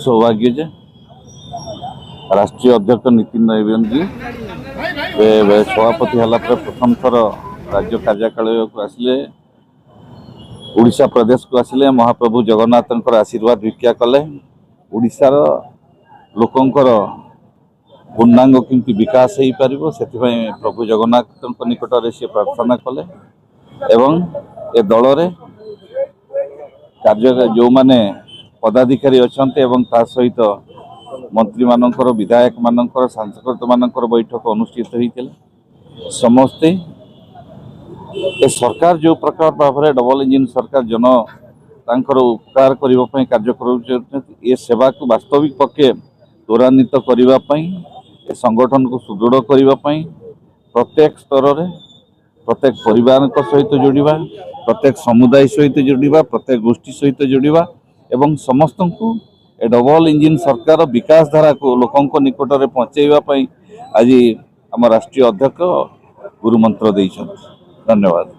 सौभाग्य जे राष्ट्रीय अध्यक्ष नितिन नवीन जी सभापति हला प्रथम थर राज्य कार्यकाल को आसिले उड़ीसा प्रदेश को आसिले महाप्रभु जगन्नाथ आशीर्वाद भिक्षा कले उड़ीसार लोकंकर पूर्णांग किंतु विकास हो पार से प्रभु जगन्नाथ निकट में सी प्रार्थना कले एवं ए दल रे कार्य जो माने पदाधिकारी अच्छा सहित मंत्री मानकर विधायक मानकर सांसद मानकर बैठक अनुष्ठित होता समस्ते ए सरकार जो प्रकार भाव में डबल इंजिन सरकार जन तांकर उपकार करने कार्य कर सेवा को वास्तविक पक्षे त्वरान्वित करने संगठन को सुदृढ़ करने प्रत्येक स्तर में प्रत्येक परिवार सहित जोड़ा प्रत्येक समुदाय सहित जोड़ा प्रत्येक गोष्ठी सहित जोड़ा एवं समस्त को ए डबल इंजिन सरकार विकास धारा को लोकों निकट में पहुँचाइवाई आज आम राष्ट्रीय अध्यक्ष गुरुमंत्र देइछन। धन्यवाद।